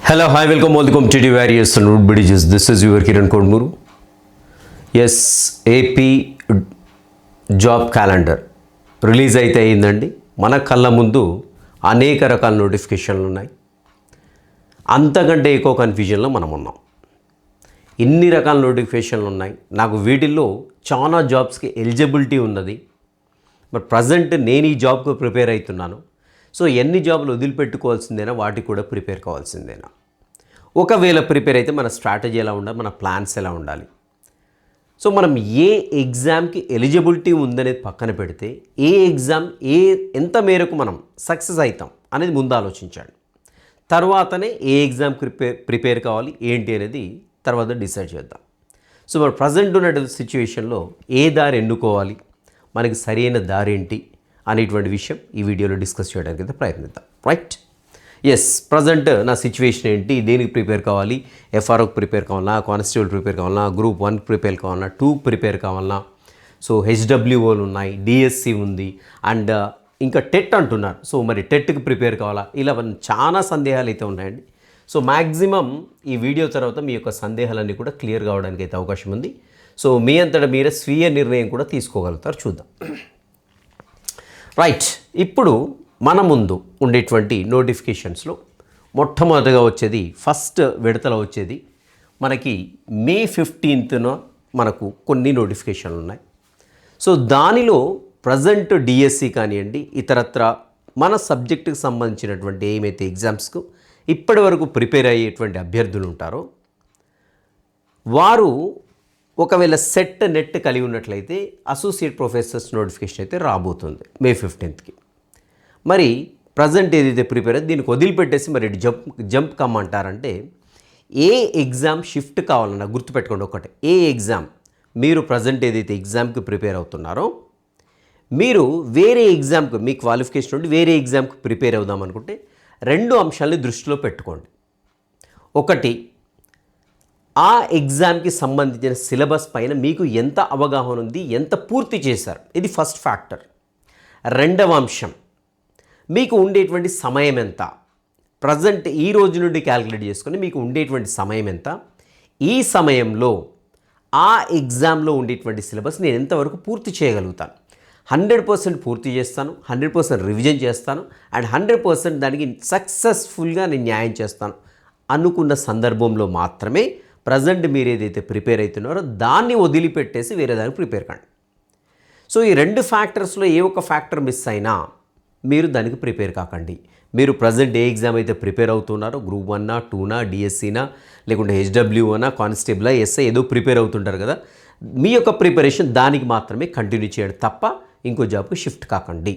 Hello, hi, welcome to the various root bridges. This is your Kiran Kodmuru. Yes, AP job calendar release అయితే అయిందండి. మన కళ్ళ ముందు అనేక రకాల నోటిఫికేషన్లు ఉన్నాయి. అంతకంటే ఎక్కువ కన్ఫ్యూజన్లో మనం ఉన్నాం. ఇన్ని రకాల నోటిఫికేషన్లు ఉన్నాయి. నాకు వీటిల్లో చాలా జాబ్స్కి ఎలిజిబిలిటీ ఉన్నది. బట్ ప్రజెంట్ నేను ఈ జాబ్కు ప్రిపేర్ అవుతున్నాను. సో ఎన్ని జాబ్లు వదిలిపెట్టుకోవాల్సిందేనా, వాటికి కూడా ప్రిపేర్ కావాల్సిందేనా? ఒకవేళ ప్రిపేర్ అయితే మన స్ట్రాటజీ ఎలా ఉండాలి, మన ప్లాన్స్ ఎలా ఉండాలి? సో మనం ఏ ఎగ్జామ్కి ఎలిజిబిలిటీ ఉందనేది పక్కన పెడితే ఏ ఎగ్జామ్ ఎంత మేరకు మనం సక్సెస్ అవుతాం అనేది ముందు ఆలోచించాడు. తర్వాతనే ఏ ఎగ్జామ్కి ప్రిపేర్ కావాలి ఏంటి అనేది తర్వాత డిసైడ్ చేద్దాం. సో మరి ప్రజెంట్ ఉన్న సిచ్యువేషన్లో ఏ దారి ఎన్నుకోవాలి, మనకి సరైన దారి ఏంటి అనేటువంటి విషయం ఈ వీడియోలో డిస్కస్ చేయడానికి అయితే ప్రయత్నిద్దాం. రైట్? ఎస్, ప్రజెంట్ నా సిచ్యువేషన్ ఏంటి, దేనికి ప్రిపేర్ కావాలి, ఎఫ్ఆర్ఓకి ప్రిపేర్ కావాలన్నా, కానిస్టేబుల్ ప్రిపేర్ కావాలన్నా, గ్రూప్ 1 ప్రిపేర్ కావాలన్నా, 2 ప్రిపేర్ కావాలన్నా, సో హెచ్డబ్ల్యూఓలు ఉన్నాయి, డిఎస్సి ఉంది, అండ్ ఇంకా టెట్ అంటున్నారు. సో మరి టెట్కి ప్రిపేర్ కావాలా, ఇలా చాలా సందేహాలు అయితే ఉన్నాయండి. సో మ్యాక్సిమం ఈ వీడియో తర్వాత మీ యొక్క సందేహాలన్నీ కూడా క్లియర్ కావడానికి అయితే అవకాశం ఉంది. సో మీ అంతటా మీరే స్వీయ నిర్ణయం కూడా తీసుకోగలుగుతారు. చూద్దాం. రైట్, ఇప్పుడు మన ముందు ఉండేటువంటి నోటిఫికేషన్స్లో మొట్టమొదటిగా వచ్చేది, ఫస్ట్ విడతలో వచ్చేది మనకి మే 15న మనకు కొన్ని నోటిఫికేషన్లు ఉన్నాయి. సో దానిలో ప్రజెంట్ డిఎస్సి కానివ్వండి, ఇతరత్ర మన సబ్జెక్టుకి సంబంధించినటువంటి ఏమైతే ఎగ్జామ్స్కు ఇప్పటి వరకు ప్రిపేర్ అయ్యేటువంటి అభ్యర్థులు ఉంటారో వారు ఒకవేళ సెట్ నెట్ కలిగి ఉన్నట్లయితే అసోసియేట్ ప్రొఫెసర్స్ నోటిఫికేషన్ అయితే రాబోతుంది మే 15కి. మరి ప్రజెంట్ ఏదైతే ప్రిపేర్ అయితే దీనికి వదిలిపెట్టేసి మరి జంప్ కమ్మంటారంటే, ఏ ఎగ్జామ్ షిఫ్ట్ కావాలన్నా గుర్తుపెట్టుకోండి. ఒకటే, ఏ ఎగ్జామ్ మీరు ప్రజెంట్ ఏదైతే ఎగ్జామ్కి ప్రిపేర్ అవుతున్నారో మీరు వేరే ఎగ్జామ్కి, మీ క్వాలిఫికేషన్ నుండి వేరే ఎగ్జామ్కి ప్రిపేర్ అవుదాం అనుకుంటే 2 అంశాలని దృష్టిలో పెట్టుకోండి. ఒకటి, ఆ ఎగ్జామ్కి సంబంధించిన సిలబస్ పైన మీకు ఎంత అవగాహన ఉంది, ఎంత పూర్తి చేశారు, ఇది ఫస్ట్ ఫ్యాక్టర్. రెండవ అంశం, మీకు ఉండేటువంటి సమయం ఎంత, ప్రజెంట్ ఈ రోజు నుండి క్యాలిక్యులేట్ చేసుకొని మీకు ఉండేటువంటి సమయం ఎంత, ఈ సమయంలో ఆ ఎగ్జామ్లో ఉండేటువంటి సిలబస్ నేను ఎంతవరకు పూర్తి చేయగలుగుతాను. 100% పూర్తి చేస్తాను, 100% రివిజన్ చేస్తాను, అండ్ 100% దానికి సక్సెస్ఫుల్గా నేను న్యాయం చేస్తాను అనుకున్న సందర్భంలో మాత్రమే ప్రజెంట్ మీరు ఏదైతే ప్రిపేర్ అవుతున్నారో దాన్ని వదిలిపెట్టేసి వేరే దానికి ప్రిపేర్ కండి. సో ఈ 2 ఫ్యాక్టర్స్లో ఏ ఒక్క ఫ్యాక్టర్ మిస్ అయినా మీరు దానికి ప్రిపేర్ కాకండి. మీరు ప్రజెంట్ ఏ ఎగ్జామ్ అయితే ప్రిపేర్ అవుతున్నారో, గ్రూప్ 1నా, 2నా, డిఎస్సినా, లేకుంటే హెచ్డబ్ల్యూనా, కానిస్టేబుల్, ఎస్ఐ ఏదో ప్రిపేర్ అవుతుంటారు కదా, మీ యొక్క ప్రిపరేషన్ దానికి మాత్రమే కంటిన్యూ చేయండి తప్ప ఇంకో జాబ్కి షిఫ్ట్ కాకండి.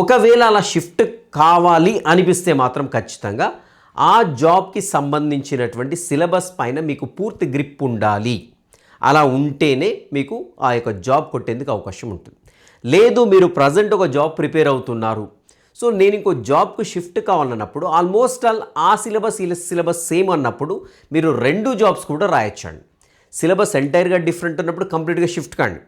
ఒకవేళ అలా షిఫ్ట్ కావాలి అనిపిస్తే మాత్రం ఖచ్చితంగా ఆ జాబ్కి సంబంధించినటువంటి సిలబస్ పైన మీకు పూర్తి గ్రిప్ ఉండాలి. అలా ఉంటేనే మీకు ఆ యొక్క జాబ్ కొట్టేందుకు అవకాశం ఉంటుంది. లేదు, మీరు ప్రజెంట్ ఒక జాబ్ ప్రిపేర్ అవుతున్నారు, సో నేను ఇంకో జాబ్కు షిఫ్ట్ కావాలన్నప్పుడు ఆల్మోస్ట్ ఆల్ ఆ సిలబస్ సేమ్ అన్నప్పుడు మీరు 2 జాబ్స్ కూడా రాయొచ్చండి. సిలబస్ ఎంటైర్గా డిఫరెంట్ ఉన్నప్పుడు కంప్లీట్గా షిఫ్ట్ కండి.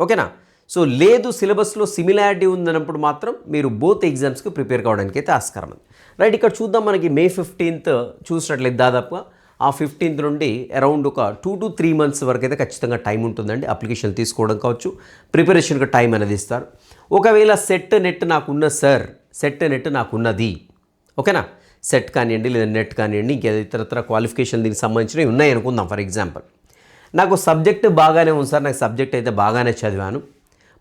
ఓకేనా? సో లేదు, సిలబస్లో సిమిలారిటీ ఉందన్నప్పుడు మాత్రం మీరు బోత్ ఎగ్జామ్స్కి ప్రిపేర్ కావడానికి అయితే ఆస్కారం ఉంది. రైట్, ఇక్కడ చూద్దాం. మనకి మే 15th చూసినట్లయితే దాదాపుగా ఆ 15th నుండి అరౌండ్ ఒక 2 to 3 months వరకు అయితే ఖచ్చితంగా టైం ఉంటుందండి. అప్లికేషన్ తీసుకోవడం కావచ్చు, ప్రిపరేషన్కి టైం అనేది ఇస్తారు. ఒకవేళ సెట్ నెట్ నాకున్న సార్, సెట్ నెట్ నాకున్నది, ఓకేనా, సెట్ కానివ్వండి లేదా నెట్ కానివ్వండి, ఇంకేదో ఇతరత్ర క్వాలిఫికేషన్ దీనికి సంబంధించినవి ఉన్నాయి అనుకుందాం. ఫర్ ఎగ్జాంపుల్, నాకు సబ్జెక్ట్ బాగానే ఉంది సార్, నాకు సబ్జెక్ట్ అయితే బాగానే చదివాను,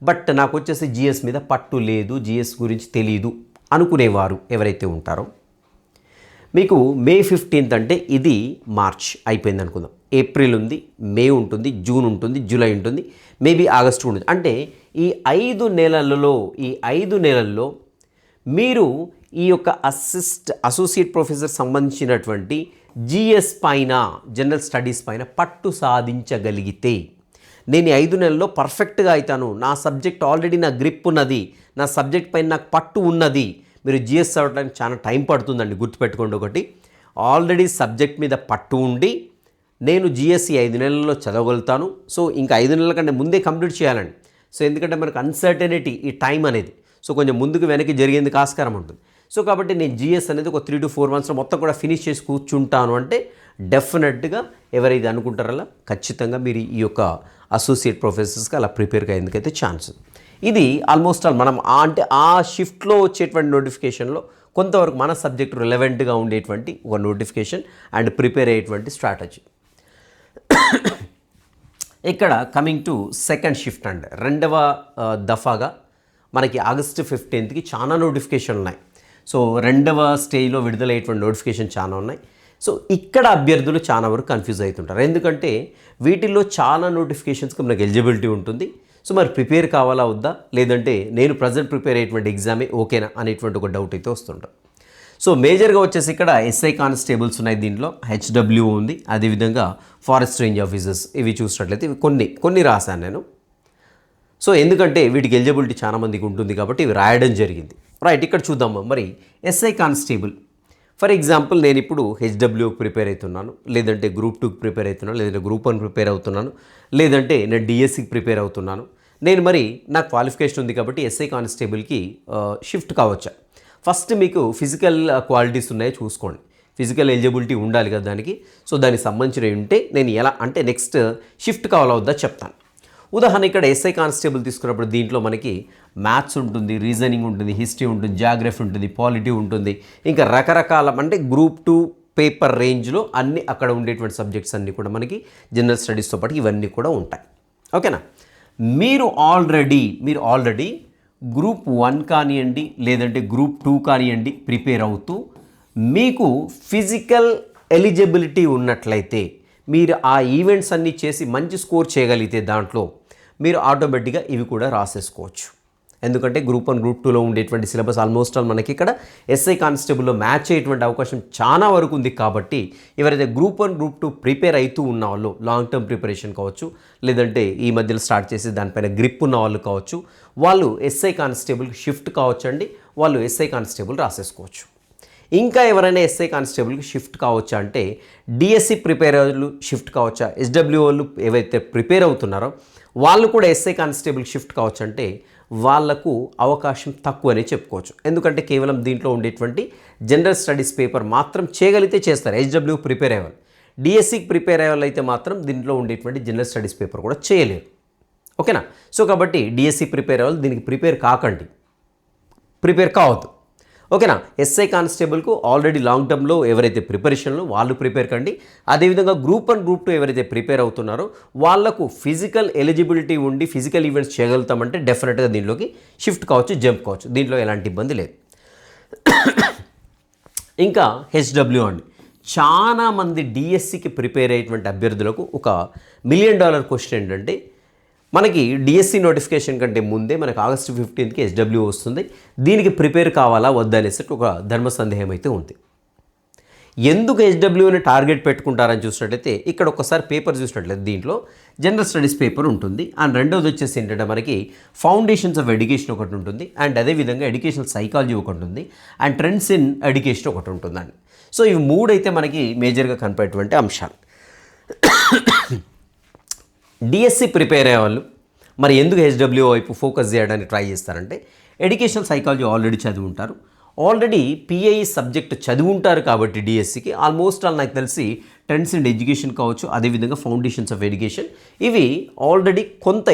బట్ నాకు వచ్చేసి జిఎస్ మీద పట్టు లేదు, జిఎస్ గురించి తెలీదు అనుకునేవారు ఎవరైతే ఉంటారో, మీకు మే 15th అంటే ఇది మార్చ్ అయిపోయింది అనుకుందాం. ఏప్రిల్ ఉంది, మే ఉంటుంది, జూన్ ఉంటుంది, జూలై ఉంటుంది, మేబీ ఆగస్టు ఉంటుంది. అంటే ఈ 5 నెలల్లో మీరు ఈ యొక్క అసోసియేట్ ప్రొఫెసర్ సంబంధించినటువంటి జిఎస్ పైన, జనరల్ స్టడీస్ పైన పట్టు సాధించగలిగితే, నేను ఈ 5 నెలల్లో పర్ఫెక్ట్గా అవుతాను, నా సబ్జెక్ట్ ఆల్రెడీ నా గ్రిప్ ఉన్నది, నా సబ్జెక్ట్ పైన నాకు పట్టు ఉన్నది. మీరు జిఎస్ చదవడానికి చాలా టైం పడుతుందండి, గుర్తుపెట్టుకోండి. ఒకటి, ఆల్రెడీ సబ్జెక్ట్ మీద పట్టు ఉండి నేను జిఎస్సి 5 నెలల్లో చదవగలుగుతాను. సో ఇంకా 5 నెలల కంటే ముందే కంప్లీట్ చేయాలండి. సో ఎందుకంటే మనకు అన్సర్టనిటీ, ఈ టైం అనేది సో కొంచెం ముందుకు వెనక్కి జరిగేందుకు ఆస్కారం ఉంటుంది. సో కాబట్టి నేను జిఎస్ అనేది ఒక 3 to 4 monthsలో మొత్తం కూడా ఫినిష్ చేసి కూర్చుంటాను అంటే డెఫినెట్గా ఎవరైతే అనుకుంటారో ఖచ్చితంగా మీరు ఈ యొక్క అసోసియేట్ ప్రొఫెసర్స్కి అలా ప్రిపేర్గా ఎందుకైతే ఛాన్స్. ఇది ఆల్మోస్ట్ ఆల్ మనం అంటే ఆ షిఫ్ట్లో వచ్చేటువంటి నోటిఫికేషన్లో కొంతవరకు మన సబ్జెక్ట్ రిలవెంట్గా ఉండేటువంటి ఒక నోటిఫికేషన్ అండ్ ప్రిపేర్ అయ్యేటువంటి స్ట్రాటజీ. ఇక్కడ coming to second shift and రెండవ దఫాగా మనకి August 15th చాలా నోటిఫికేషన్ ఉన్నాయి. సో రెండవ స్టేజ్లో విడుదలయ్యేటువంటి నోటిఫికేషన్ చాలా ఉన్నాయి. సో ఇక్కడ అభ్యర్థులు చాలా వరకు కన్ఫ్యూజ్ అవుతుంటారు, ఎందుకంటే వీటిల్లో చాలా నోటిఫికేషన్స్కి మనకు ఎలిజిబిలిటీ ఉంటుంది. సో మరి ప్రిపేర్ కావాలా వద్దా, లేదంటే నేను ప్రజెంట్ ప్రిపేర్ అయ్యేటువంటి ఎగ్జామే ఓకేనా అనేటువంటి ఒక డౌట్ అయితే వస్తుంటాం. సో మేజర్గా వచ్చేసి ఇక్కడ ఎస్ఐ కానిస్టేబుల్స్ ఉన్నాయి, దీంట్లో హెచ్డబ్ల్యూ ఉంది, అదేవిధంగా ఫారెస్ట్ రేంజ్ ఆఫీసర్స్. ఇవి చూసినట్లయితే ఇవి కొన్ని రాశాను నేను. సో ఎందుకంటే వీటికి ఎలిజిబిలిటీ చాలా మందికి ఉంటుంది కాబట్టి ఇవి రాయడం జరిగింది. రైట్, ఇక్కడ చూద్దాము మరి ఎస్ఐ కానిస్టేబుల్. ఫర్ ఎగ్జాంపుల్ నేను ఇప్పుడు హెచ్డబ్ల్యూకి ప్రిపేర్ అవుతున్నాను, లేదంటే గ్రూప్ 2కి ప్రిపేర్ అవుతున్నాను, లేదంటే గ్రూప్ 1 ప్రిపేర్ అవుతున్నాను, లేదంటే నేను డిఎస్సికి ప్రిపేర్ అవుతున్నాను. నేను మరి నాకు క్వాలిఫికేషన్ ఉంది కాబట్టి ఎస్ఐ కానిస్టేబుల్కి షిఫ్ట్ కావచ్చా? ఫస్ట్ మీకు ఫిజికల్ క్వాలిటీస్ ఉన్నాయో చూసుకోండి. ఫిజికల్ ఎలిజిబిలిటీ ఉండాలి కదా దానికి. సో దానికి సంబంధించినవి ఉంటే నేను ఎలా అంటే నెక్స్ట్ షిఫ్ట్ కావాలా వద్దా చెప్తాను. ఉదాహరణ ఇక్కడ ఎస్ఐ కానిస్టేబుల్ తీసుకున్నప్పుడు దీంట్లో మనకి మ్యాథ్స్ ఉంటుంది, రీజనింగ్ ఉంటుంది, హిస్టరీ ఉంటుంది, జాగ్రఫీ ఉంటుంది, పాలిటీ ఉంటుంది, ఇంకా రకరకాల అంటే గ్రూప్ 2 పేపర్ రేంజ్లో అన్నీ అక్కడ ఉండేటువంటి సబ్జెక్ట్స్ అన్నీ కూడా మనకి జనరల్ స్టడీస్తో పాటు ఇవన్నీ కూడా ఉంటాయి. ఓకేనా? మీరు ఆల్రెడీ గ్రూప్ 1 కానివ్వండి, లేదంటే గ్రూప్ 2 కానివ్వండి ప్రిపేర్ అవుతూ మీకు ఫిజికల్ ఎలిజిబిలిటీ ఉన్నట్లయితే, మీరు ఆ ఈవెంట్స్ అన్నీ చేసి మంచి స్కోర్ చేయగలిగితే దాంట్లో మీరు ఆటోమేటిక్గా ఇవి కూడా రాసేసుకోవచ్చు. ఎందుకంటే గ్రూప్ 1 గ్రూప్ 2లో ఉండేటువంటి సిలబస్ ఆల్మోస్ట్ ఆల్ మనకి ఇక్కడ ఎస్ఐ కానిస్టేబుల్లో మ్యాచ్ అయ్యేటువంటి అవకాశం చాలా వరకు ఉంది. కాబట్టి ఎవరైతే గ్రూప్ 1 గ్రూప్ 2 ప్రిపేర్ అవుతూ ఉన్న వాళ్ళు, లాంగ్ టర్మ్ ప్రిపరేషన్ కావచ్చు, లేదంటే ఈ మధ్యలో స్టార్ట్ చేసి దానిపైన గ్రిప్ ఉన్న వాళ్ళు కావచ్చు, వాళ్ళు ఎస్ఐ కానిస్టేబుల్కి షిఫ్ట్ కావచ్చు అండి. వాళ్ళు ఎస్ఐ కానిస్టేబుల్ రాసేసుకోవచ్చు. ఇంకా ఎవరైనా ఎస్ఐ కానిస్టేబుల్కి షిఫ్ట్ కావచ్చా అంటే డిఎస్సి ప్రిపేర్ వాళ్ళు షిఫ్ట్ కావచ్చా? ఎస్డబ్ల్యూ వాళ్ళు ఏవైతే ప్రిపేర్ అవుతున్నారో వాళ్ళు కూడా ఎస్ఐ కానిస్టేబుల్కి షిఫ్ట్ కావచ్చు అంటే వాళ్లకు అవకాశం తక్కువనే చెప్పుకోవచ్చు. ఎందుకంటే కేవలం దీంట్లో ఉండేటువంటి జనరల్ స్టడీస్ పేపర్ మాత్రం చేయగలిగితే చేస్తారు హెచ్డబ్ల్యూ ప్రిపేర్ అయ్యేవాళ్ళు. డిఎస్సికి ప్రిపేర్ అయ్యేవాళ్ళు అయితే మాత్రం దీంట్లో ఉండేటువంటి జనరల్ స్టడీస్ పేపర్ కూడా చేయలేరు. ఓకేనా? సో కాబట్టి డిఎస్సి ప్రిపేర్ అయ్యేవాళ్ళు దీనికి ప్రిపేర్ కాకండి, ప్రిపేర్ కావద్దు. ఓకేనా? ఎస్ఐ కానిస్టేబుల్కు ఆల్రెడీ లాంగ్ టర్మ్లో ఎవరైతే ప్రిపరేషన్లో వాళ్ళు ప్రిపేర్ కండి. అదేవిధంగా గ్రూప్ 1 గ్రూప్ 2 ఎవరైతే ప్రిపేర్ అవుతున్నారో వాళ్లకు ఫిజికల్ ఎలిజిబిలిటీ ఉండి ఫిజికల్ ఈవెంట్స్ చేయగలుగుతామంటే డెఫినెట్గా దీనిలోకి షిఫ్ట్ కావచ్చు, జంప్ కావచ్చు, దీంట్లో ఎలాంటి ఇబ్బంది లేదు. ఇంకా హెచ్డబ్ల్యూ అండి, చాలామంది డిఎస్సికి ప్రిపేర్ అయ్యేటువంటి అభ్యర్థులకు ఒక $1 మిలియన్ క్వశ్చన్ ఏంటంటే, మనకి డిఎస్సి నోటిఫికేషన్ కంటే ముందే మనకు August 15th హెచ్డబ్ల్యూ వస్తుంది. దీనికి ప్రిపేర్ కావాలా వద్దా అనేసి ఒక ధర్మ సందేహం అయితే ఉంది. ఎందుకు హెచ్డబ్ల్యూని టార్గెట్ పెట్టుకుంటారని చూసినట్లయితే ఇక్కడ ఒకసారి పేపర్ చూసినట్లయితే దీంట్లో జనరల్ స్టడీస్ పేపర్ ఉంటుంది. అండ్ రెండోది వచ్చేసి ఏంటంటే మనకి ఫౌండేషన్స్ ఆఫ్ ఎడ్యుకేషన్ ఒకటి ఉంటుంది, అండ్ అదేవిధంగా ఎడ్యుకేషనల్ సైకాలజీ ఒకటి ఉంటుంది, అండ్ ట్రెండ్స్ ఇన్ ఎడ్యుకేషన్ ఒకటి ఉంటుందండి. సో ఇవి 3 అయితే మనకి మేజర్గా కనిపేటువంటి అంశాలు. డిఎస్సి ప్రిపేర్ అయ్యేవాళ్ళు మరి ఎందుకు హెచ్డబ్ల్యూ వైపు ఫోకస్ చేయడానికి ట్రై చేస్తారంటే ఎడ్యుకేషనల్ సైకాలజీ ఆల్రెడీ చదివి ఉంటారు, ఆల్రెడీ పిఐఈ సబ్జెక్ట్ చదివి ఉంటారు. కాబట్టి డిఎస్సికి ఆల్మోస్ట్ ఆల్ నాకు తెలిసి ట్రెండ్స్ ఇన్ ఎడ్యుకేషన్ కావచ్చు, అదేవిధంగా ఫౌండేషన్స్ ఆఫ్ ఎడ్యుకేషన్, ఇవి ఆల్రెడీ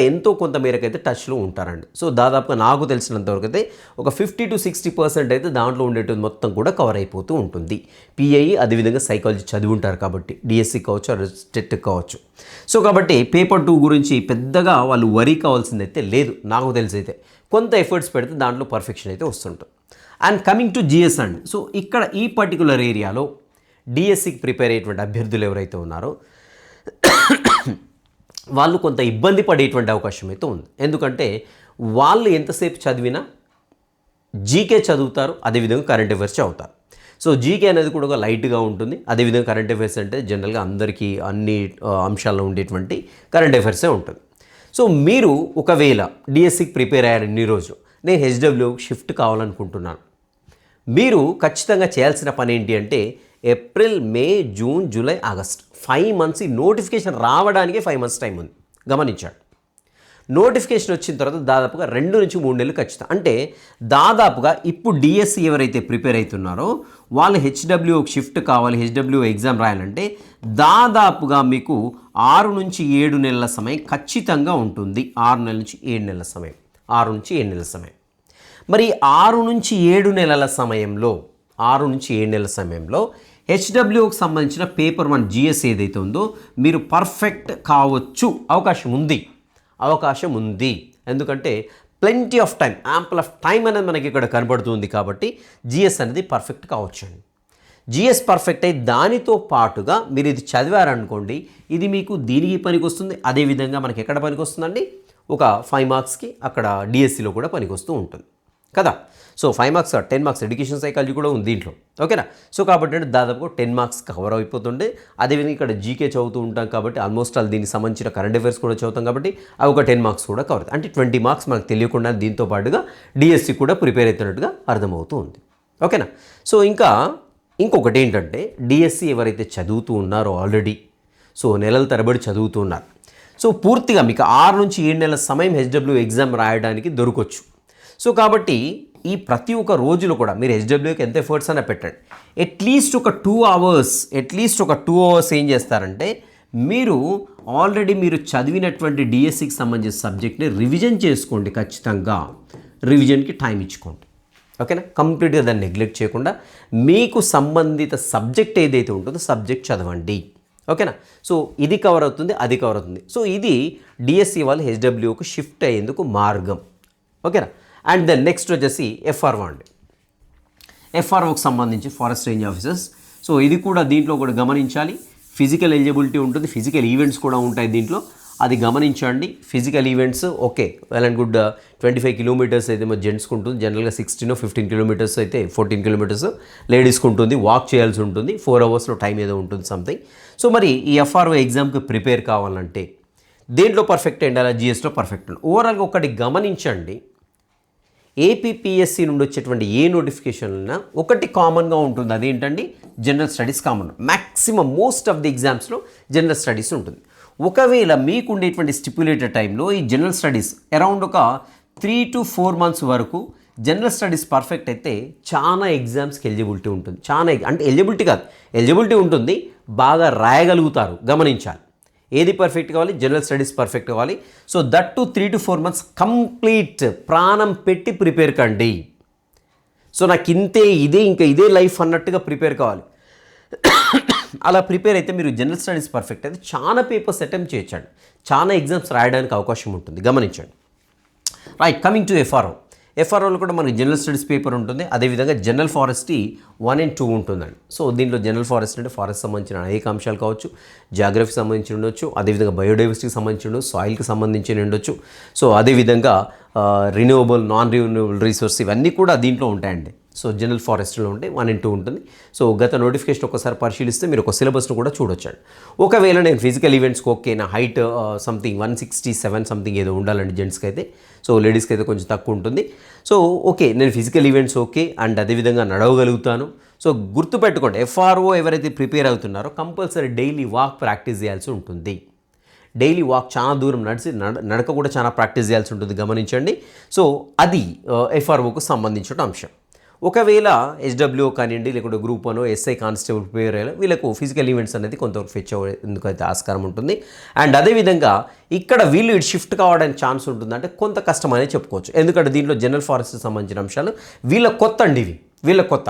ఎంతో కొంత మేరకు అయితే టచ్లో ఉంటారండి. సో దాదాపుగా నాకు తెలిసినంతవరకు అయితే ఒక 50 to 60% అయితే దాంట్లో ఉండేటువంటి మొత్తం కూడా కవర్ అయిపోతూ ఉంటుంది. పిఐఈ అదేవిధంగా సైకాలజీ చదివి ఉంటారు కాబట్టి డిఎస్సి కావచ్చు, స్టెట్ కావచ్చు. సో కాబట్టి పేపర్ 2 గురించి పెద్దగా వాళ్ళు వరీ కావాల్సింది అయితే లేదు. నాకు తెలిసి అయితే కొంత ఎఫర్ట్స్ పెడితే దాంట్లో పర్ఫెక్షన్ అయితే వస్తుంటుంది. అండ్ కమింగ్ టు జిఎస్ అండి, సో ఇక్కడ ఈ పర్టికులర్ ఏరియాలో డిఎస్సికి ప్రిపేర్ అయ్యేటువంటి అభ్యర్థులు ఎవరైతే ఉన్నారో వాళ్ళు కొంత ఇబ్బంది పడేటువంటి అవకాశం అయితే ఉంది. ఎందుకంటే వాళ్ళు ఎంతసేపు చదివినా జీకే చదువుతారు, అదేవిధంగా కరెంట్ అఫైర్స్ చదువుతారు. సో జీకే అనేది కూడా లైట్గా ఉంటుంది, అదేవిధంగా కరెంట్ అఫైర్స్ అంటే జనరల్గా అందరికీ అన్ని అంశాల్లో ఉండేటువంటి కరెంట్ అఫైర్సే ఉంటుంది. సో మీరు ఒకవేళ డిఎస్సికి ప్రిపేర్ అయ్యారు ఇన్ని రోజులు, నేను హెచ్డబ్ల్యూ షిఫ్ట్ కావాలనుకుంటున్నాను, మీరు ఖచ్చితంగా చేయాల్సిన పని ఏంటి అంటే April, May, June, July, August 5 months ఈ నోటిఫికేషన్ రావడానికి 5 months టైం ఉంది. గమనించాడు. నోటిఫికేషన్ వచ్చిన తర్వాత దాదాపుగా 2 నుంచి 3 నెలలు ఖచ్చితం. అంటే దాదాపుగా ఇప్పుడు డిఎస్సి ఎవరైతే ప్రిపేర్ అవుతున్నారో వాళ్ళు హెచ్డబ్ల్యూకి షిఫ్ట్ కావాలి, హెచ్డబ్ల్యూ ఎగ్జామ్ రాయాలంటే దాదాపుగా మీకు 6 నుంచి 7 నెలల సమయం ఖచ్చితంగా ఉంటుంది. 6 నెలల నుంచి 7 నెలల సమయం, 6 నుంచి 7 నెలల సమయం. మరి 6 నుంచి 7 నెలల సమయంలో 6 నుంచి 7 నెలల సమయంలో హెచ్డబ్ల్యూకి సంబంధించిన పేపర్ 1 జిఎస్ ఏదైతే ఉందో మీరు పర్ఫెక్ట్ కావచ్చు, అవకాశం ఉంది. ఎందుకంటే plenty of time, ample of time అనేది మనకి ఇక్కడ కనబడుతుంది కాబట్టి జిఎస్ అనేది పర్ఫెక్ట్ కావచ్చు అండి. జిఎస్ పర్ఫెక్ట్ అయి దానితో పాటుగా మీరు ఇది చదివారనుకోండి, ఇది మీకు దీనికి పనికి వస్తుంది. అదేవిధంగా మనకి ఎక్కడ పనికి వస్తుందండి, ఒక 5 మార్క్స్కి అక్కడ డిఎస్సిలో కూడా పనికి వస్తూ ఉంటుంది కదా. So 5 marks 10 marks education psychology కూడా ఉంది దీంట్లో, ఓకేనా. సో కాబట్టి దాదాపు 10 మార్క్స్ కవర్ అయిపోతుండే. అదేవిధంగా ఇక్కడ జీకే చదువుతూ ఉంటాం కాబట్టి ఆల్మోస్ట్ ఆల్ దీనికి సంబంధించిన కరెంట్ అఫైర్స్ కూడా చదువుతాం కాబట్టి అవి ఒక 10 మార్క్స్ కూడా కవర్ అవుతాయి. అంటే 20 మార్క్స్ మనకు తెలియకుండా దీంతో పాటుగా డిఎస్సి కూడా ప్రిపేర్ అవుతున్నట్టుగా అర్థమవుతూ ఉంది, ఓకేనా. సో ఇంకొకటి ఏంటంటే డిఎస్సి ఎవరైతే చదువుతూ ఉన్నారో ఆల్రెడీ, సో నెలల తరబడి చదువుతూ ఉన్నారు, సో పూర్తిగా మీకు 6 నుంచి 7 నెలల సమయం హెచ్డబ్ల్యూ ఎగ్జామ్ రాయడానికి దొరకొచ్చు. సో కాబట్టి ఈ ప్రతి ఒక్క రోజులో కూడా మీరు హెచ్డబ్ల్యూకి ఎంత ఎఫర్ట్స్ అయినా పెట్టండి. అట్లీస్ట్ ఒక 2 అవర్స్ ఏం చేస్తారంటే మీరు ఆల్రెడీ మీరు చదివినటువంటి డిఎస్సికి సంబంధించిన సబ్జెక్ట్ని రివిజన్ చేసుకోండి. ఖచ్చితంగా రివిజన్కి టైం ఇచ్చుకోండి, ఓకేనా. కంప్లీట్గా దాన్ని నెగ్లెక్ట్ చేయకుండా మీకు సంబంధిత సబ్జెక్ట్ ఏదైతే ఉంటుందో సబ్జెక్ట్ చదవండి, ఓకేనా. సో ఇది కవర్ అవుతుంది, అది కవర్ అవుతుంది. సో ఇది డిఎస్సి వాళ్ళు హెచ్డబ్ల్యూకి షిఫ్ట్ అయ్యేందుకు మార్గం, ఓకేనా. అండ్ దెన్ నెక్స్ట్ వచ్చేసి ఎఫ్ఆర్ఓ అండి. ఎఫ్ఆర్ఓకి సంబంధించి ఫారెస్ట్ రేంజ్ ఆఫీసర్స్. సో ఇది కూడా దీంట్లో కూడా గమనించాలి. ఫిజికల్ ఎలిజిబిలిటీ ఉంటుంది, ఫిజికల్ ఈవెంట్స్ కూడా ఉంటాయి దీంట్లో, అది గమనించండి. Physical events okay, well and good. 25 kilometres అయితే మరి జెంట్స్కి ఉంటుంది, జనరల్గా 15 కిలోమీటర్స్ అయితే 14 కిలోమీటర్స్ లేడీస్కి ఉంటుంది. వాక్ చేయాల్సి ఉంటుంది, 4 అవర్స్లో టైం ఏదో ఉంటుంది సంథింగ్. సో మరి ఈ ఎఫ్ఆర్ఓ ఎగ్జామ్కి ప్రిపేర్ కావాలంటే దేంట్లో పర్ఫెక్ట్ ఉండాలి, జిఎస్లో పర్ఫెక్ట్ ఉండాలి. ఓవరాల్గా ఒకటి గమనించండి, ఏపీపీఎస్సీ నుండి వచ్చేటువంటి ఏ నోటిఫికేషన్లైనా ఒకటి కామన్గా ఉంటుంది, అదేంటండి general studies common. Maximum most of the ఎగ్జామ్స్లో జనరల్ స్టడీస్ ఉంటుంది. ఒకవేళ మీకు ఉండేటువంటి స్టిప్యులేటెడ్ టైంలో ఈ జనరల్ స్టడీస్ అరౌండ్ ఒక 3 to 4 months వరకు జనరల్ స్టడీస్ పర్ఫెక్ట్ అయితే చాలా ఎగ్జామ్స్కి ఎలిజిబిలిటీ ఉంటుంది. అంటే ఎలిజిబిలిటీ కాదు, ఎలిజిబిలిటీ ఉంటుంది, బాగా రాయగలుగుతారు. గమనించాలి, ఏది పర్ఫెక్ట్ కావాలి, జనరల్ స్టడీస్ పర్ఫెక్ట్ కావాలి. So that to 3 to 4 months complete ప్రాణం పెట్టి ప్రిపేర్ కండి. సో నాకు ఇదే లైఫ్ అన్నట్టుగా ప్రిపేర్ కావాలి. అలా ప్రిపేర్ అయితే మీరు జనరల్ స్టడీస్ పర్ఫెక్ట్ అయితే చాలా పేపర్స్ అటెంప్ట్ చేయొచ్చండి, చాలా ఎగ్జామ్స్ రాయడానికి అవకాశం ఉంటుంది. గమనించండి. రైట్, కమింగ్ టు ఎఫ్ఆర్ఓలో కూడా మనకి జనరల్ స్టడీస్ పేపర్ ఉంటుంది. అదేవిధంగా జనరల్ ఫారెస్ట్రీ 1 and 2 ఉంటుందండి. సో దీంట్లో జనరల్ ఫారెస్ట్ అంటే ఫారెస్ట్ సంబంధించిన అనేక అంశాలు కావచ్చు, జాగ్రఫీకి సంబంధించి ఉండొచ్చు, అదేవిధంగా బయోడైవర్సిటీకి సంబంధించి ఉండొచ్చు, సాయిల్కి సంబంధించి ఉండొచ్చు. సో అదేవిధంగా రిన్యూవబుల్, నాన్ రిన్యూవబుల్ రిసోర్స్ ఇవన్నీ కూడా దీంట్లో ఉంటాయండి. సో జనరల్ ఫారెస్ట్లో ఉంటే 1 and 2 ఉంటుంది. సో గత నోటిఫికేషన్ ఒకసారి పరిశీలిస్తే మీరు ఒక సిలబస్ను కూడా చూడొచ్చండి. ఒకవేళ నేను ఫిజికల్ ఈవెంట్స్కి ఓకే, నా హైట్ సంథింగ్ 167 సంథింగ్ ఏదో ఉండాలండి జెంట్స్కి అయితే, సో లేడీస్కి అయితే కొంచెం తక్కువ ఉంటుంది. సో ఓకే, నేను ఫిజికల్ ఈవెంట్స్ ఓకే, అండ్ అదేవిధంగా నడవగలుగుతాను. సో గుర్తుపెట్టుకోండి, ఎఫ్ఆర్ఓ ఎవరైతే ప్రిపేర్ అవుతున్నారో కంపల్సరీ డైలీ వాక్ ప్రాక్టీస్ చేయాల్సి ఉంటుంది. డైలీ వాక్ చాలా దూరం నడక కూడా చాలా ప్రాక్టీస్ చేయాల్సి ఉంటుంది. గమనించండి. సో అది ఎఫ్ఆర్ఓకు సంబంధించిన అంశం. ఒకవేళ హెచ్డబ్ల్యూ కానివ్వండి, లేకుంటే గ్రూప్ 1 ఎస్ఐ కానిస్టేబుల్ ప్రిపేర్ అయ్యాలి, వీళ్ళకు ఫిజికల్ ఈవెంట్స్ అనేది కొంతవరకు ఫెచ్ ఎందుకైతే ఆస్కారం ఉంటుంది. అండ్ అదేవిధంగా ఇక్కడ వీళ్ళు ఇటు షిఫ్ట్ కావడానికి ఛాన్స్ ఉంటుందంటే కొంత కష్టం అనేది చెప్పుకోవచ్చు. ఎందుకంటే దీంట్లో జనరల్ ఫారెస్ట్కి సంబంధించిన అంశాలు వీళ్ళ కొత్త.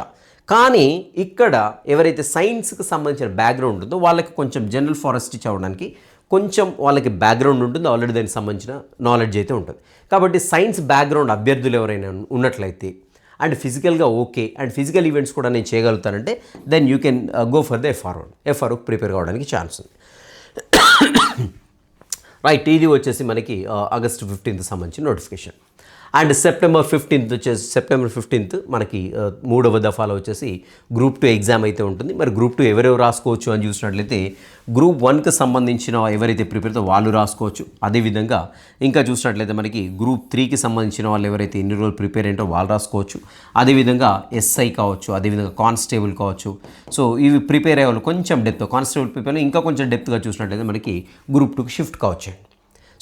కానీ ఇక్కడ ఎవరైతే సైన్స్కి సంబంధించిన బ్యాక్గ్రౌండ్ ఉంటుందో వాళ్ళకి కొంచెం జనరల్ ఫారెస్ట్ చదవడానికి కొంచెం వాళ్ళకి బ్యాక్గ్రౌండ్ ఉంటుంది, ఆల్రెడీ దానికి సంబంధించిన నాలెడ్జ్ అయితే ఉంటుంది. కాబట్టి సైన్స్ బ్యాక్గ్రౌండ్ అభ్యర్థులు ఎవరైనా ఉన్నట్లయితే అండ్ ఫిజికల్గా ఓకే, అండ్ ఫిజికల్ ఈవెంట్స్ కూడా నేను చేయగలుగుతానంటే then you can go for the ఎఫ్ఆర్ఓకి ప్రిపేర్ కావడానికి ఛాన్స్ ఉంది. రైట్, ఇది వచ్చేసి మనకి ఆగస్ట్ 15th సంబంధించిన నోటిఫికేషన్. అండ్ సెప్టెంబర్ 15th మనకి 3వ దఫాలో వచ్చేసి గ్రూప్ 2 ఎగ్జామ్ అయితే ఉంటుంది. మరి గ్రూప్ 2 ఎవరెవరు రాసుకోవచ్చు అని చూసినట్లయితే గ్రూప్ 1కి సంబంధించిన ఎవరైతే ప్రిపేర్ అవుతారో వాళ్ళు రాసుకోవచ్చు. అదేవిధంగా ఇంకా చూసినట్లయితే మనకి గ్రూప్ 3కి సంబంధించిన వాళ్ళు ఎవరైతే ఎన్ని రోజులు ప్రిపేర్ అయ్యారో వాళ్ళు రాసుకోవచ్చు. అదేవిధంగా ఎస్ఐ కావచ్చు, అదేవిధంగా కానిస్టేబుల్ కావచ్చు. సో ఇవి ప్రిపేర్ అయ్యే వాళ్ళు కొంచెం డెప్త్, కానిస్టేబుల్ ప్రిపేర్ ఇంకా కొంచెం డెప్త్గా చూసినట్లయితే మనకి గ్రూప్ 2కి షిఫ్ట్ కావచ్చు.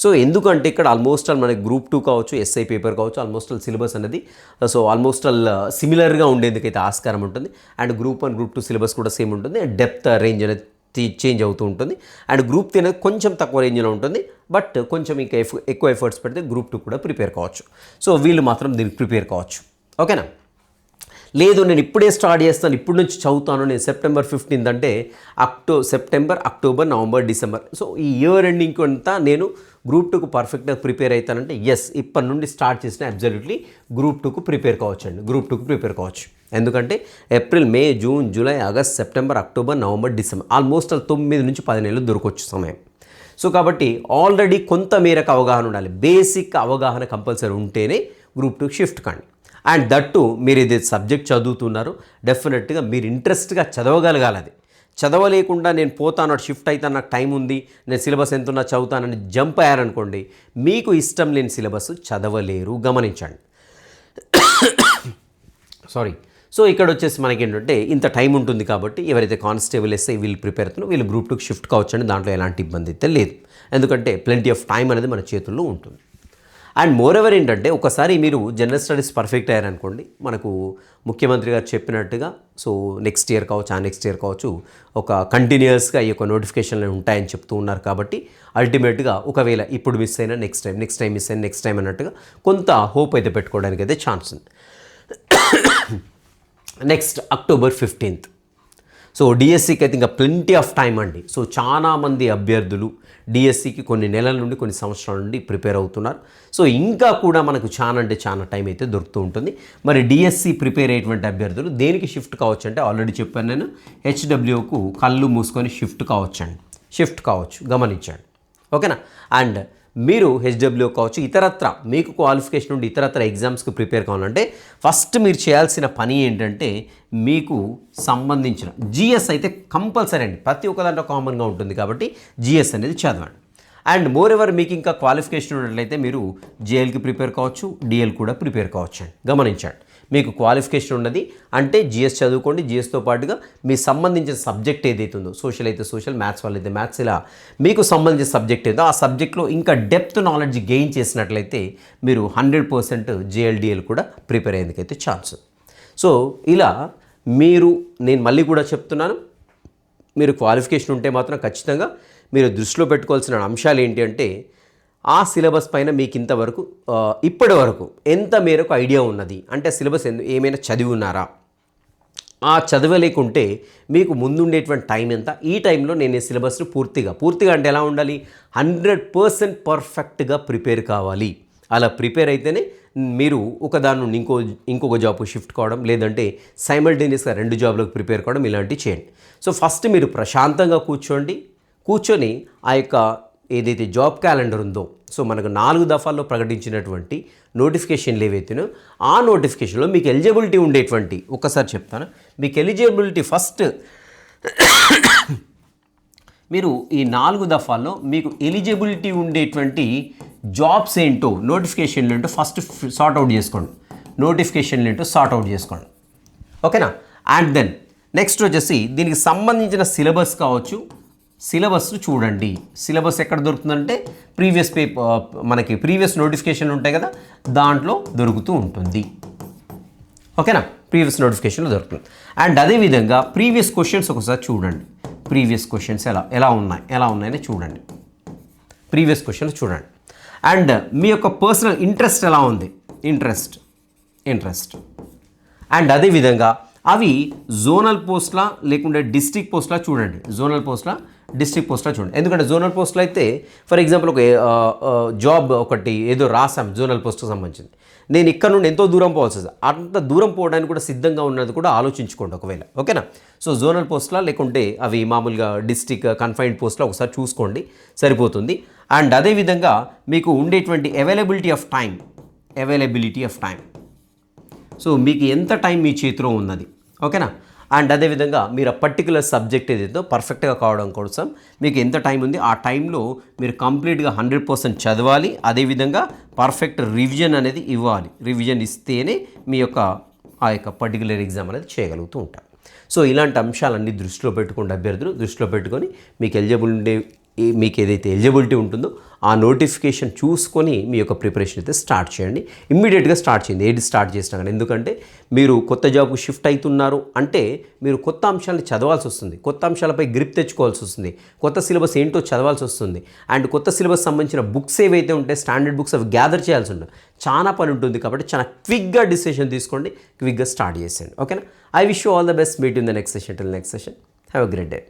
సో ఎందుకంటే ఇక్కడ ఆల్మోస్ట్ ఆల్ మనకి గ్రూప్ 2 కావచ్చు, ఎస్ఐ పేపర్ కావచ్చు, ఆల్మోస్ట్ ఆల్ సిలబస్ అనేది సో ఆల్మోస్ట్ ఆల్ సిమిలర్గా ఉండేందుకైతే ఆస్కారం ఉంటుంది. అండ్ గ్రూప్ 1, గ్రూప్ 2 సిలబస్ కూడా సేమ్ ఉంటుంది. డెప్త్ రేంజ్ అనేది చేంజ్ అవుతూ ఉంటుంది. అండ్ గ్రూప్ 3 అనేది కొంచెం తక్కువ రేంజ్లో ఉంటుంది. బట్ కొంచెం ఇంకా ఎక్కువ ఎఫర్ట్స్ పెడితే గ్రూప్ 2 కూడా ప్రిపేర్ కావచ్చు. సో వీళ్ళు మాత్రం దీనికి ప్రిపేర్ కావచ్చు. ఓకేనా? లేదు నేను ఇప్పుడే స్టార్ట్ చేస్తాను, ఇప్పుడు నుంచి చదువుతాను, నేను సెప్టెంబర్ 15 అంటే September, October, November, December, so ఈ ఇయర్ ఎండింగ్ అంతా నేను గ్రూప్ 2కు పర్ఫెక్ట్గా ప్రిపేర్ అవుతానంటే ఎస్, ఇప్పటి నుండి స్టార్ట్ చేసిన అబ్జల్యూట్లీ గ్రూప్ 2కు ప్రిపేర్ కావచ్చు అండి. గ్రూప్ 2కు ప్రిపేర్ కావచ్చు. ఎందుకంటే April, May, June, July, August, September, October, November, December almost 9 నుంచి 10 నెలలు దొరకొచ్చు సమయం. సో కాబట్టి ఆల్రెడీ కొంత మేరకు అవగాహన ఉండాలి. బేసిక్ అవగాహన కంపల్సరీ ఉంటేనే గ్రూప్ 2కి షిఫ్ట్ కండి. అండ్ దట్టు మీరు ఇది సబ్జెక్ట్ చదువుతున్నారు, డెఫినెట్గా మీరు ఇంట్రెస్ట్గా చదవగలగాలి. అది చదవలేకుండా నేను పోతాను, అటు షిఫ్ట్ అవుతాను, నాకు టైం ఉంది, నేను సిలబస్ ఎంత ఉన్నా చదువుతానని జంప్ అయ్యారనుకోండి, మీకు ఇష్టం లేని సిలబస్ చదవలేరు. గమనించండి. సారీ. సో ఇక్కడ వచ్చేసి మనకి ఏంటంటే ఇంత టైం ఉంటుంది కాబట్టి ఎవరైతే కానిస్టేబుల్ ఎస్ఐ వీళ్ళు ప్రిపేర్ అవుతున్నారో వీళ్ళు గ్రూప్ 2కి షిఫ్ట్ కావచ్చు అండి. దాంట్లో ఎలాంటి ఇబ్బంది అయితే లేదు. ఎందుకంటే ప్లెంటీ ఆఫ్ టైం అనేది మన చేతుల్లో ఉంటుంది. అండ్ మోర్ ఎవర్ ఏంటంటే ఒకసారి మీరు జనరల్ స్టడీస్ పర్ఫెక్ట్ అయ్యారనుకోండి, మనకు ముఖ్యమంత్రి గారు చెప్పినట్టుగా సో నెక్స్ట్ ఇయర్ కావచ్చు, ఆ నెక్స్ట్ ఇయర్ కావచ్చు, ఒక కంటిన్యూస్గా ఈ యొక్క నోటిఫికేషన్లు ఉంటాయని చెప్తూ ఉన్నారు. కాబట్టి అల్టిమేట్గా ఒకవేళ ఇప్పుడు మిస్ అయినా నెక్స్ట్ టైం మిస్ అయినా నెక్స్ట్ టైం అన్నట్టుగా కొంత హోప్ అయితే పెట్టుకోవడానికి అయితే ఛాన్స్ ఉంది. Next October 15th. సో డిఎస్సికి అయితే ఇంకా ప్లెంటీ ఆఫ్ టైం అండి. సో చాలామంది అభ్యర్థులు డిఎస్సికి కొన్ని నెలల నుండి కొన్ని సంవత్సరాల నుండి ప్రిపేర్ అవుతున్నారు. సో ఇంకా కూడా మనకు చాలా అంటే చాలా టైం అయితే దొరుకుతూ ఉంటుంది. మరి డిఎస్సి ప్రిపేర్ అయ్యేటువంటి అభ్యర్థులు దేనికి షిఫ్ట్ కావచ్చు అంటే ఆల్రెడీ చెప్పాను నేను, హెచ్డబ్ల్యూకు కళ్ళు మూసుకొని షిఫ్ట్ కావచ్చు. గమనించండి. ఓకేనా? అండ్ మీరు హెచ్డబ్ల్యూ కావచ్చు, ఇతరత్ర మీకు క్వాలిఫికేషన్ నుండి ఇతరత్ర ఎగ్జామ్స్కి ప్రిపేర్ కావాలంటే ఫస్ట్ మీరు చేయాల్సిన పని ఏంటంటే మీకు సంబంధించిన జిఎస్ అయితే కంపల్సరీ అండి. ప్రతి ఒక్క దాంట్లో కామన్గా ఉంటుంది కాబట్టి జిఎస్ అనేది చదవండి. అండ్ మోర్ ఎవర్ మీకు ఇంకా క్వాలిఫికేషన్ ఉన్నట్లయితే మీరు జేఎల్కి ప్రిపేర్ కావచ్చు, డిఎల్ కూడా ప్రిపేర్ కావచ్చు అండి. గమనించండి. మీకు క్వాలిఫికేషన్ ఉన్నది అంటే జిఎస్ చదువుకోండి. జిఎస్తో పాటుగా మీ సంబంధించిన సబ్జెక్ట్ ఏదైతే ఉందో, సోషల్ అయితే సోషల్, మ్యాథ్స్ వాళ్ళైతే మ్యాథ్స్, ఇలా మీకు సంబంధించిన సబ్జెక్ట్ ఏదో ఆ సబ్జెక్ట్లో ఇంకా డెప్త్ నాలెడ్జ్ గెయిన్ చేసినట్లయితే మీరు 100% జేఎల్డిఎల్ కూడా ప్రిపేర్ అయ్యేందుకైతే ఛాన్స్. సో ఇలా నేను మళ్ళీ కూడా చెప్తున్నాను, మీరు క్వాలిఫికేషన్ ఉంటే మాత్రం ఖచ్చితంగా మీరు దృష్టిలో పెట్టుకోవాల్సిన అంశాలు ఏంటి అంటే ఆ సిలబస్ పైన మీకు ఇంతవరకు ఇప్పటి వరకు ఎంత మేరకు ఐడియా ఉన్నది అంటే సిలబస్ ఏమైనా చదివి ఉన్నారా, ఆ చదవలేకుంటే మీకు ముందుండేటువంటి టైం ఎంత, ఈ టైంలో నేను ఈ సిలబస్ను పూర్తిగా అంటే ఎలా ఉండాలి, 100% పర్ఫెక్ట్గా ప్రిపేర్ కావాలి. అలా ప్రిపేర్ అయితేనే మీరు ఒకదాని నుండి ఇంకొక జాబ్కు షిఫ్ట్ కావడం, లేదంటే సైమల్టేనియస్గా 2 జాబ్లకు ప్రిపేర్ కావడం, ఇలాంటివి చేయండి. సో ఫస్ట్ మీరు ప్రశాంతంగా కూర్చొని ఆ యొక్క ఏదైతే జాబ్ క్యాలెండర్ ఉందో, సో మనకు 4 దఫాల్లో ప్రకటించినటువంటి నోటిఫికేషన్లు ఏవైతేనో ఆ నోటిఫికేషన్లో మీకు ఎలిజిబిలిటీ ఉండేటువంటి, ఒక్కసారి చెప్తాను, మీకు ఎలిజిబిలిటీ ఫస్ట్ మీరు ఈ 4 దఫాల్లో మీకు ఎలిజిబిలిటీ ఉండేటువంటి జాబ్స్ ఏంటో, నోటిఫికేషన్లు ఏంటో ఫస్ట్ సార్ట్అవుట్ చేసుకోండి. ఓకేనా? అండ్ దెన్ నెక్స్ట్ వచ్చేసి దీనికి సంబంధించిన సిలబస్ కావచ్చు, సిలబస్ను చూడండి. సిలబస్ ఎక్కడ దొరుకుతుందంటే మనకి ప్రీవియస్ నోటిఫికేషన్ ఉంటాయి కదా, దాంట్లో దొరుకుతూ ఉంటుంది. ఓకేనా? ప్రీవియస్ నోటిఫికేషన్లో దొరుకుతుంది. అండ్ అదేవిధంగా ప్రీవియస్ క్వశ్చన్స్ ఒకసారి చూడండి. ప్రీవియస్ క్వశ్చన్స్ ఎలా ఉన్నాయని చూడండి. ప్రీవియస్ క్వశ్చన్స్ చూడండి. అండ్ మీ యొక్క పర్సనల్ ఇంట్రెస్ట్ ఎలా ఉంది, ఇంట్రెస్ట్. అండ్ అదేవిధంగా అవి జోనల్ పోస్ట్లా లేకుంటే డిస్ట్రిక్ట్ పోస్ట్లా చూడండి. డిస్ట్రిక్ట్ పోస్ట్లా చూడండి. ఎందుకంటే జోనల్ పోస్ట్లో అయితే ఫర్ ఎగ్జాంపుల్ ఒక జాబ్ ఒకటి ఏదో రాసాం జోనల్ పోస్ట్కి సంబంధించింది, నేను ఇక్కడ నుండి ఎంతో దూరం పోవాల్సి వస్తుంది, అంత దూరం పోవడానికి కూడా సిద్ధంగా ఉన్నది కూడా ఆలోచించుకోండి ఒకవేళ. ఓకేనా? సో జోనల్ పోస్ట్లా లేకుంటే అవి మామూలుగా డిస్ట్రిక్ట్ కన్ఫైన్డ్ పోస్ట్లా ఒకసారి చూసుకోండి, సరిపోతుంది. అండ్ అదేవిధంగా మీకు ఉండేటువంటి అవైలబిలిటీ ఆఫ్ టైం, సో మీకు ఎంత టైం మీ చేతిలో ఉన్నది. ఓకేనా? అండ్ అదేవిధంగా మీరు ఆ పర్టికులర్ సబ్జెక్ట్ ఏదైతే పర్ఫెక్ట్గా కావడం కోసం మీకు ఎంత టైం ఉంది, ఆ టైంలో మీరు కంప్లీట్గా 100% చదవాలి. అదేవిధంగా పర్ఫెక్ట్ రివిజన్ అనేది ఇవ్వాలి. రివిజన్ ఇస్తేనే మీ యొక్క ఆ యొక్క పర్టికులర్ ఎగ్జామ్ అనేది చేయగలుగుతూ ఉంటారు. సో ఇలాంటి అంశాలన్నీ దృష్టిలో పెట్టుకోండి. అభ్యర్థులు దృష్టిలో పెట్టుకొని మీకు ఎలిజిబుల్ ఉండే మీకు ఏదైతే ఎలిజిబిలిటీ ఉంటుందో ఆ నోటిఫికేషన్ చూసుకొని మీ యొక్క ప్రిపరేషన్ అయితే స్టార్ట్ చేయండి. ఇమ్మీడియట్గా స్టార్ట్ చేయండి ఏది స్టార్ట్ చేసినా కానీ. ఎందుకంటే మీరు కొత్త జాబ్కు షిఫ్ట్ అవుతున్నారు అంటే మీరు కొత్త అంశాలను చదవాల్సి వస్తుంది, కొత్త అంశాలపై గ్రిప్ తెచ్చుకోవాల్సి వస్తుంది, కొత్త సిలబస్ ఏంటో చదవాల్సి వస్తుంది, అండ్ కొత్త సిలబస్ సంబంధించిన బుక్స్ ఏవైతే ఉంటాయి స్టాండర్డ్ బుక్స్ అవి గ్యాదర్ చేయాల్సి ఉంటుంది. చాలా పని ఉంటుంది కాబట్టి చాలా క్విక్గా డిసిషన్ తీసుకోండి, క్విక్గా స్టార్ట్ చేసేయండి. ఓకేనా? I wish you all the best. Meet in the next session. Till next session, have a great day.